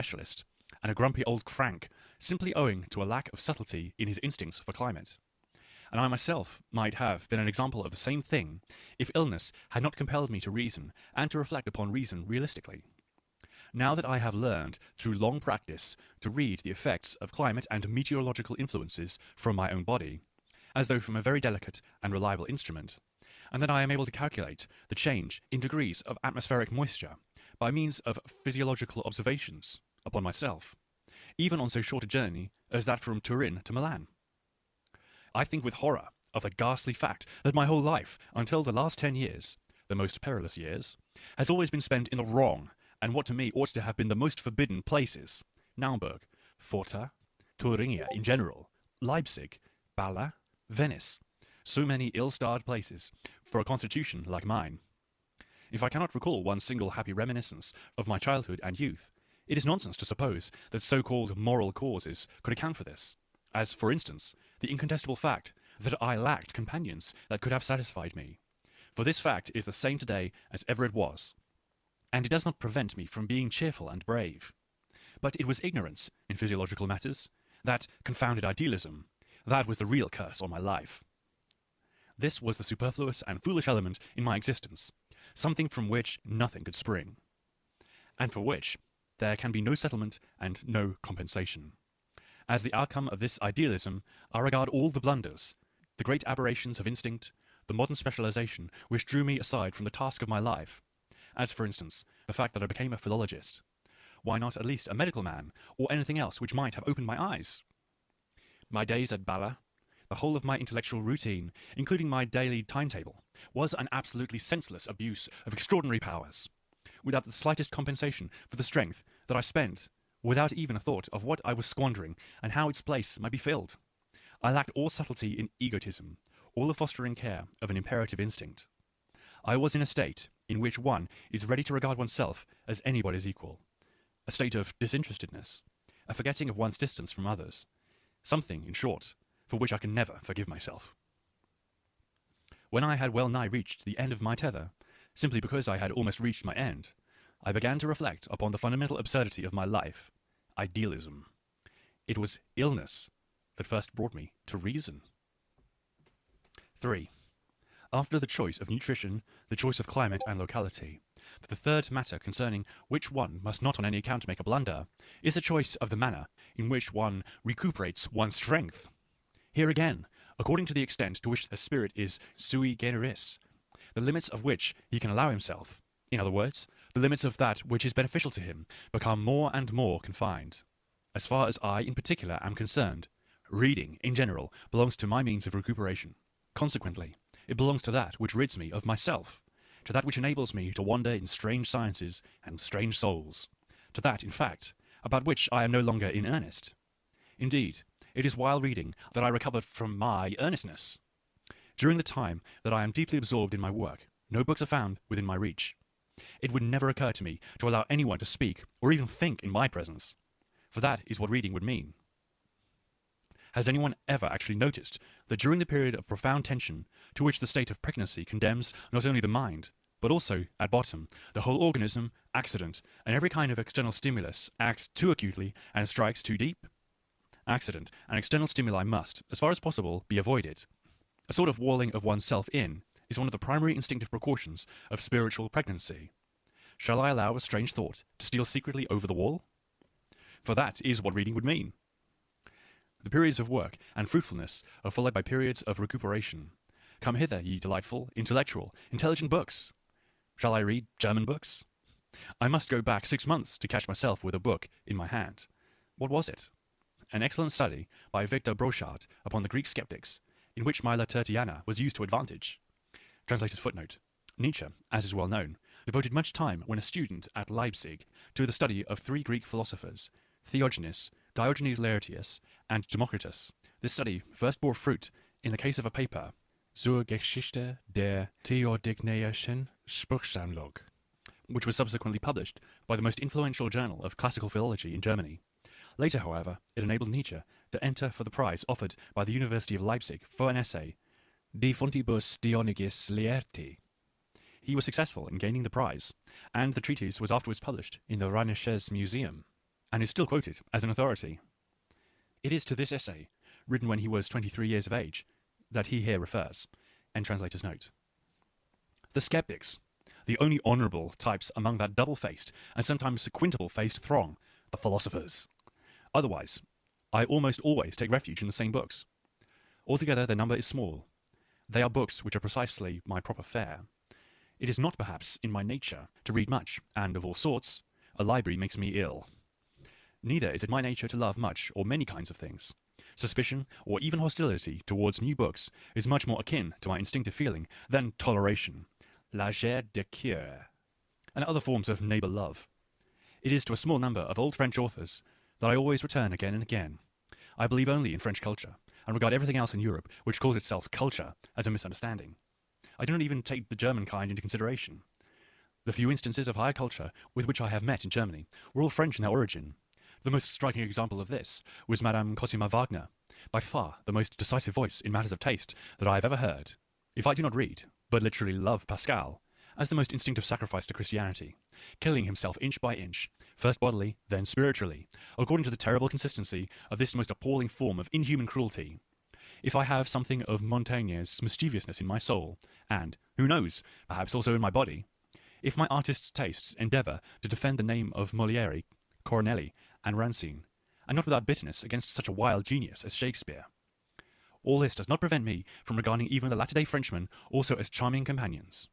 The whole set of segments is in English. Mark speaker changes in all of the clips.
Speaker 1: specialist, and a grumpy old crank, simply owing to a lack of subtlety in his instincts for climate. And I myself might have been an example of the same thing if illness had not compelled me to reason and to reflect upon reason realistically. Now that I have learned, through long practice, to read the effects of climate and meteorological influences from my own body, as though from a very delicate and reliable instrument, and that I am able to calculate the change in degrees of atmospheric moisture by means of physiological observations upon myself, even on so short a journey as that from Turin to Milan. I think with horror of the ghastly fact that my whole life, until the last 10 years, the most perilous years, has always been spent in the wrong, and what to me ought to have been the most forbidden places: Naumburg, Forta, Thuringia in general, Leipzig, Bala, Venice. So many ill-starred places for a constitution like mine. If I cannot recall one single happy reminiscence of my childhood and youth, it is nonsense to suppose that so-called moral causes could account for this, as, for instance, the incontestable fact that I lacked companions that could have satisfied me. For this fact is the same today as ever it was, and it does not prevent me from being cheerful and brave. But it was ignorance in physiological matters, that confounded idealism, that was the real curse on my life. This was the superfluous and foolish element in my existence, something from which nothing could spring, and for which there can be no settlement and no compensation. As the outcome of this idealism, I regard all the blunders, the great aberrations of instinct, the modern specialization which drew me aside from the task of my life, as for instance, the fact that I became a philologist. Why not at least a medical man, or anything else which might have opened my eyes? My days at Bala, the whole of my intellectual routine, including my daily timetable, was an absolutely senseless abuse of extraordinary powers, without the slightest compensation for the strength that I spent, without even a thought of what I was squandering and how its place might be filled. I lacked all subtlety in egotism, all the fostering care of an imperative instinct. I was in a state in which one is ready to regard oneself as anybody's equal, a state of disinterestedness, a forgetting of one's distance from others, something, in short, for which I can never forgive myself. When I had well nigh reached the end of my tether, simply because I had almost reached my end, I began to reflect upon the fundamental absurdity of my life, idealism. It was illness that first brought me to reason. 3. After the choice of nutrition, the choice of climate and locality, the third matter concerning which one must not on any account make a blunder, is the choice of the manner in which one recuperates one's strength. Here again, according to the extent to which a spirit is sui generis, the limits of which he can allow himself, in other words, the limits of that which is beneficial to him, become more and more confined. As far as I in particular am concerned, reading, in general, belongs to my means of recuperation. Consequently, it belongs to that which rids me of myself, to that which enables me to wander in strange sciences and strange souls, to that, in fact, about which I am no longer in earnest. Indeed, it is while reading that I recover from my earnestness. During the time that I am deeply absorbed in my work, no books are found within my reach. It would never occur to me to allow anyone to speak or even think in my presence, for that is what reading would mean. Has anyone ever actually noticed that during the period of profound tension to which the state of pregnancy condemns not only the mind, but also, at bottom, the whole organism, accident, and every kind of external stimulus acts too acutely and strikes too deep? Accident and external stimuli must, as far as possible, be avoided. A sort of walling of oneself in is one of the primary instinctive precautions of spiritual pregnancy. Shall I allow a strange thought to steal secretly over the wall? For that is what reading would mean. The periods of work and fruitfulness are followed by periods of recuperation. Come hither, ye delightful, intellectual, intelligent books. Shall I read German books? I must go back 6 months to catch myself with a book in my hand. What was it? An excellent study by Victor Brochard upon the Greek skeptics, in which my La Tertiana was used to advantage. Translator's footnote. Nietzsche, as is well known, devoted much time when a student at Leipzig to the study of 3 Greek philosophers, Theogenes, Diogenes Laertius, and Democritus. This study first bore fruit in the case of a paper, Zur Geschichte der Theodicneischen Spruchsammlung, which was subsequently published by the most influential journal of classical philology in Germany. Later, however, it enabled Nietzsche to enter for the prize offered by the University of Leipzig for an essay, De Fontibus Dionygis Laertii. He was successful in gaining the prize, and the treatise was afterwards published in the Rheinisches Museum. and is still quoted as an authority. It is to this essay, written when he was 23 years of age, that he here refers. End translator's note. The skeptics, the only honourable types among that double-faced and sometimes quintuple-faced throng, the philosophers. Otherwise, I almost always take refuge in the same books. Altogether, their number is small. They are books which are precisely my proper fare. It is not perhaps in my nature to read much, and of all sorts. A library makes me ill. Neither is it my nature to love much or many kinds of things. Suspicion, or even hostility towards new books, is much more akin to my instinctive feeling than toleration, légère de cœur, and other forms of neighbour love. It is to a small number of old French authors that I always return again and again. I believe only in French culture, and regard everything else in Europe which calls itself culture as a misunderstanding. I do not even take the German kind into consideration. The few instances of higher culture with which I have met in Germany were all French in their origin. The most striking example of this was Madame Cosima Wagner, by far the most decisive voice in matters of taste that I have ever heard. If I do not read, but literally love Pascal, as the most instinctive sacrifice to Christianity, killing himself inch by inch, first bodily, then spiritually, according to the terrible consistency of this most appalling form of inhuman cruelty. If I have something of Montaigne's mischievousness in my soul, and, who knows, perhaps also in my body, if my artist's tastes endeavour to defend the name of Molière, Corneille, and Racine, and not without bitterness against such a wild genius as Shakespeare, all this does not prevent me from regarding even the latter-day Frenchmen also as charming companions.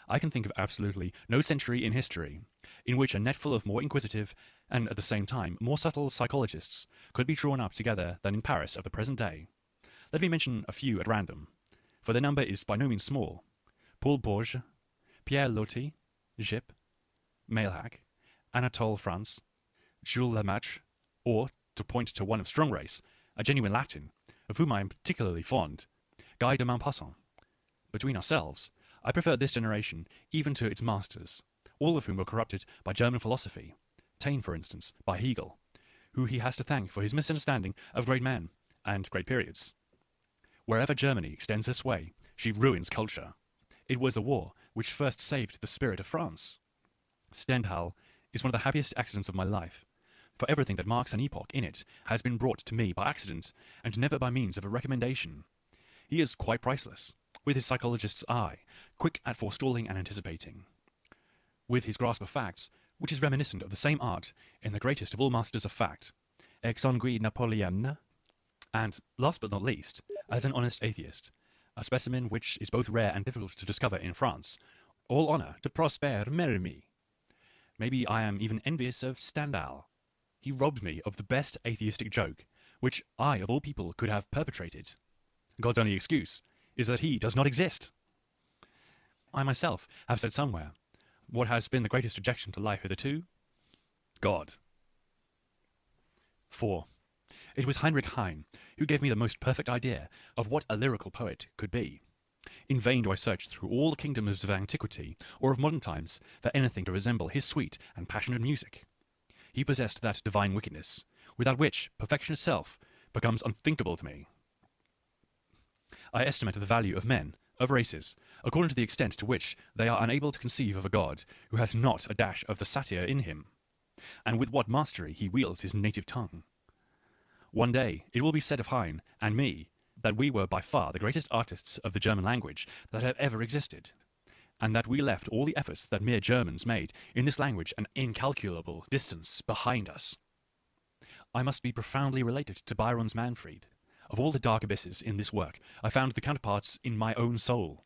Speaker 1: I can think of absolutely no century in history in which a netful of more inquisitive and, at the same time, more subtle psychologists could be drawn up together than in Paris of the present day. Let me mention a few at random, for their number is by no means small. Paul Bourges, Pierre Loti, Gyp, Mailhac, Anatole France, Jules Lemaitre, or, to point to one of strong race, a genuine Latin, of whom I am particularly fond, Guy de Maupassant. Between ourselves, I prefer this generation even to its masters, all of whom were corrupted by German philosophy, Taine, for instance, by Hegel, who he has to thank for his misunderstanding of great men and great periods. Wherever Germany extends her sway, she ruins culture. It was the war which first saved the spirit of France. Stendhal is one of the happiest accidents of my life, for everything that marks an epoch in it has been brought to me by accident, and never by means of a recommendation. He is quite priceless, with his psychologist's eye, quick at forestalling and anticipating. With his grasp of facts, which is reminiscent of the same art in the greatest of all masters of fact, Exsangue Napoleon, and, last but not least, as an honest atheist, a specimen which is both rare and difficult to discover in France. All honour to Prosper Mérimée. Maybe I am even envious of Stendhal. He robbed me of the best atheistic joke, which I, of all people, could have perpetrated. God's only excuse is that he does not exist. I myself have said somewhere, what has been the greatest objection to life hitherto? God. 4. It was Heinrich Heine who gave me the most perfect idea of what a lyrical poet could be. In vain do I search through all the kingdoms of antiquity or of modern times for anything to resemble his sweet and passionate music. He possessed that divine wickedness, without which perfection itself becomes unthinkable to me. I estimate the value of men, of races, according to the extent to which they are unable to conceive of a God who has not a dash of the satyr in him, and with what mastery he wields his native tongue. One day it will be said of Heine and me that we were by far the greatest artists of the German language that have ever existed, and that we left all the efforts that mere Germans made in this language an incalculable distance behind us. I must be profoundly related to Byron's Manfred. Of all the dark abysses in this work, I found the counterparts in my own soul.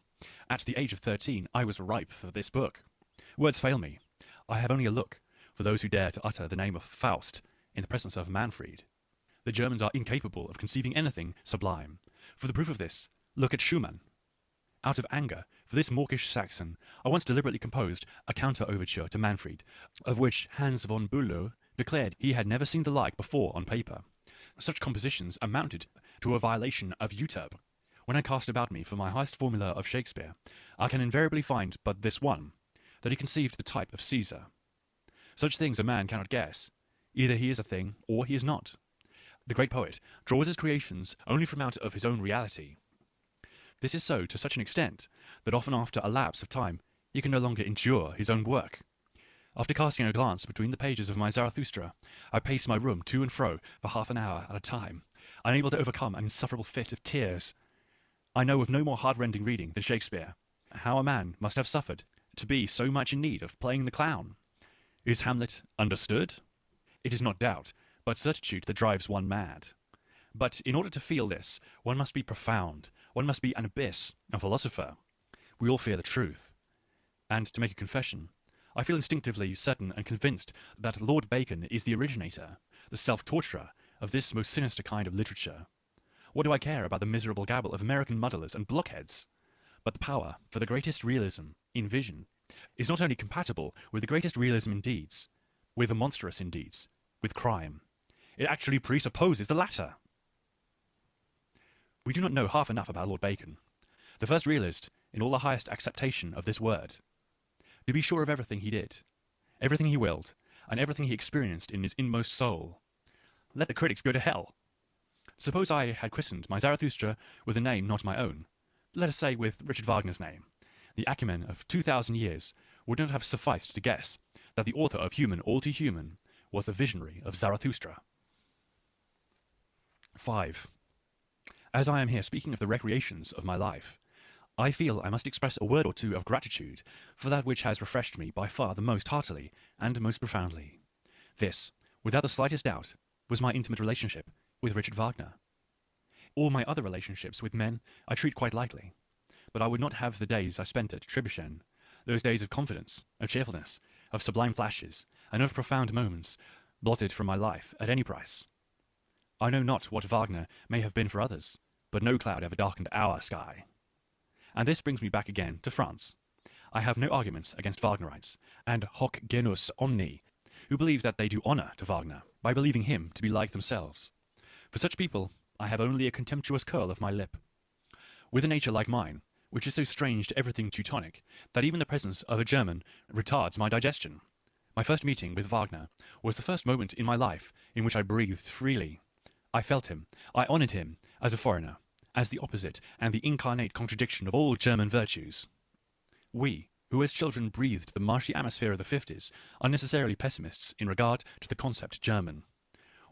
Speaker 1: At the age of 13, I was ripe for this book. Words fail me. I have only a look for those who dare to utter the name of Faust in the presence of Manfred. The Germans are incapable of conceiving anything sublime. For the proof of this, look at Schumann. Out of anger for this mawkish Saxon, I once deliberately composed a counter-overture to Manfred, of which Hans von Bülow declared he had never seen the like before on paper. Such compositions amounted to a violation of Euterpe. When I cast about me for my highest formula of Shakespeare, I can invariably find but this one, that he conceived the type of Caesar. Such things a man cannot guess. Either he is a thing, or he is not. The great poet draws his creations only from out of his own reality. This is so to such an extent that often after a lapse of time he can no longer endure his own work. After casting a glance between the pages of my Zarathustra, I paced my room to and fro for half an hour at a time, unable to overcome an insufferable fit of tears. I know of no more heart-rending reading than Shakespeare. How a man must have suffered to be so much in need of playing the clown. Is Hamlet understood? It is not doubt, but certitude that drives one mad. But in order to feel this, one must be profound, one must be an abyss, a philosopher. We all fear the truth. And to make a confession, I feel instinctively certain and convinced that Lord Bacon is the originator, the self-torturer of this most sinister kind of literature. What do I care about the miserable gabble of American muddlers and blockheads? But the power for the greatest realism in vision is not only compatible with the greatest realism in deeds, with the monstrous in deeds, with crime. It actually presupposes the latter. We do not know half enough about Lord Bacon, the first realist in all the highest acceptation of this word. To be sure of everything he did, everything he willed, and everything he experienced in his inmost soul. Let the critics go to hell. Suppose I had christened my Zarathustra with a name not my own, let us say with Richard Wagner's name. The acumen of 2,000 years would not have sufficed to guess that the author of Human All Too Human was the visionary of Zarathustra. 5. As I am here speaking of the recreations of my life, I feel I must express a word or two of gratitude for that which has refreshed me by far the most heartily and most profoundly. This, without the slightest doubt, was my intimate relationship with Richard Wagner. All my other relationships with men I treat quite lightly, but I would not have the days I spent at Tribschen, those days of confidence, of cheerfulness, of sublime flashes, and of profound moments, blotted from my life at any price. I know not what Wagner may have been for others, but no cloud ever darkened our sky. And this brings me back again to France. I have no arguments against Wagnerites, and hoc genus omni, who believe that they do honour to Wagner by believing him to be like themselves. For such people, I have only a contemptuous curl of my lip. With a nature like mine, which is so strange to everything Teutonic, that even the presence of a German retards my digestion, my first meeting with Wagner was the first moment in my life in which I breathed freely. I felt him, I honoured him, as a foreigner, as the opposite and the incarnate contradiction of all German virtues. We, who as children breathed the marshy atmosphere of the 50s, are necessarily pessimists in regard to the concept German.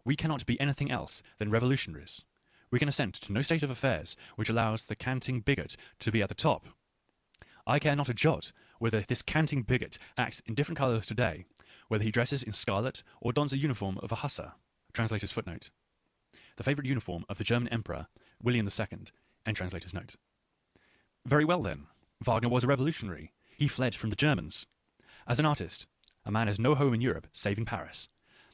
Speaker 1: We cannot be anything else than revolutionaries. We can assent to no state of affairs which allows the canting bigot to be at the top. I care not a jot whether this canting bigot acts in different colours today, whether he dresses in scarlet or dons a uniform of a hussar. Translator's footnote. The favourite uniform of the German Emperor, William II, end translator's note. Very well then, Wagner was a revolutionary. He fled from the Germans. As an artist, a man has no home in Europe save in Paris.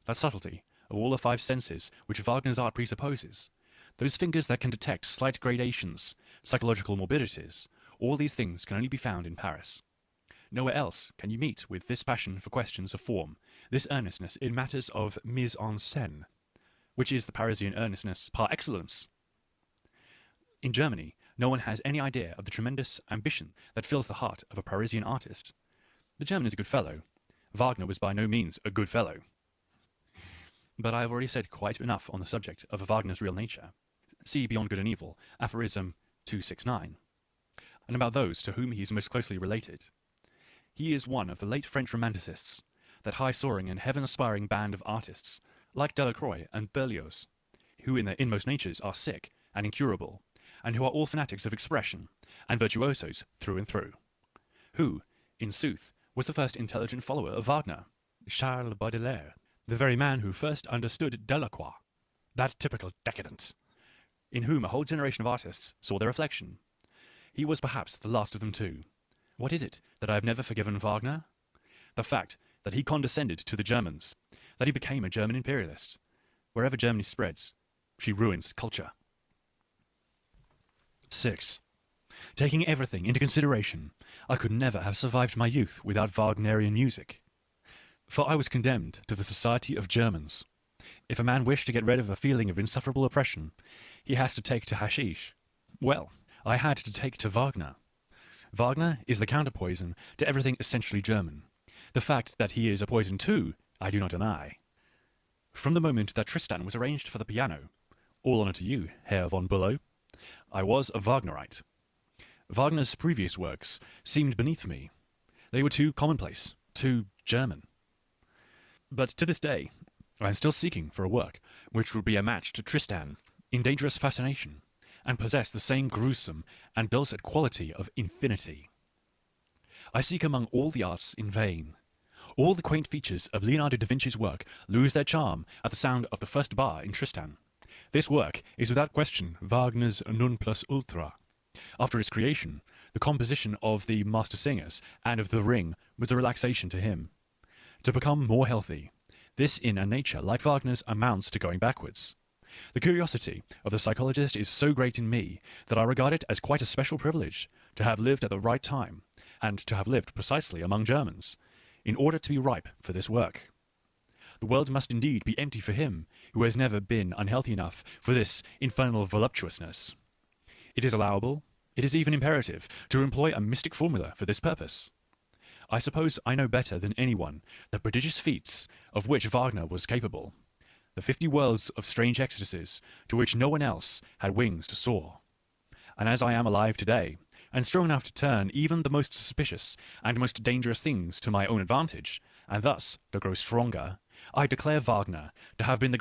Speaker 1: That subtlety of all the five senses which Wagner's art presupposes, those fingers that can detect slight gradations, psychological morbidities, all these things can only be found in Paris. Nowhere else can you meet with this passion for questions of form, this earnestness in matters of mise en scène, which is the Parisian earnestness par excellence. In Germany, no one has any idea of the tremendous ambition that fills the heart of a Parisian artist. The German is a good fellow. Wagner was by no means a good fellow. But I have already said quite enough on the subject of Wagner's real nature. See Beyond Good and Evil, aphorism 269. And about those to whom he is most closely related. He is one of the late French romanticists, that high-soaring and heaven-aspiring band of artists, like Delacroix and Berlioz, who in their inmost natures are sick and incurable, and who are all fanatics of expression, and virtuosos through and through. Who, in sooth, was the first intelligent follower of Wagner? Charles Baudelaire, the very man who first understood Delacroix, that typical decadent, in whom a whole generation of artists saw their reflection. He was perhaps the last of them too. What is it that I have never forgiven Wagner? The fact that he condescended to the Germans, that he became a German imperialist. Wherever Germany spreads, she ruins culture. 6. Taking everything into consideration, I could never have survived my youth without Wagnerian music. For I was condemned to the society of Germans. If a man wished to get rid of a feeling of insufferable oppression, he has to take to hashish. Well, I had to take to Wagner. Wagner is the counterpoison to everything essentially German. The fact that he is a poison too, I do not deny. From the moment that Tristan was arranged for the piano, all honour to you, Herr von Bülow, I was a Wagnerite. Wagner's previous works seemed beneath me. They were too commonplace, too German. But to this day, I am still seeking for a work which would be a match to Tristan in dangerous fascination, and possess the same gruesome and dulcet quality of infinity. I seek among all the arts in vain. All the quaint features of Leonardo da Vinci's work lose their charm at the sound of the first bar in Tristan. This work is without question Wagner's non plus ultra. After its creation, the composition of the Master Singers and of The Ring was a relaxation to him. To become more healthy, this in a nature like Wagner's amounts to going backwards. The curiosity of the psychologist is so great in me that I regard it as quite a special privilege to have lived at the right time, and to have lived precisely among Germans, in order to be ripe for this work. The world must indeed be empty for him who has never been unhealthy enough for this infernal voluptuousness. It is allowable, it is even imperative, to employ a mystic formula for this purpose. I suppose I know better than anyone the prodigious feats of which Wagner was capable, the 50 worlds of strange ecstasies to which no one else had wings to soar. And as I am alive today, and strong enough to turn even the most suspicious and most dangerous things to my own advantage, and thus to grow stronger, I declare Wagner to have been the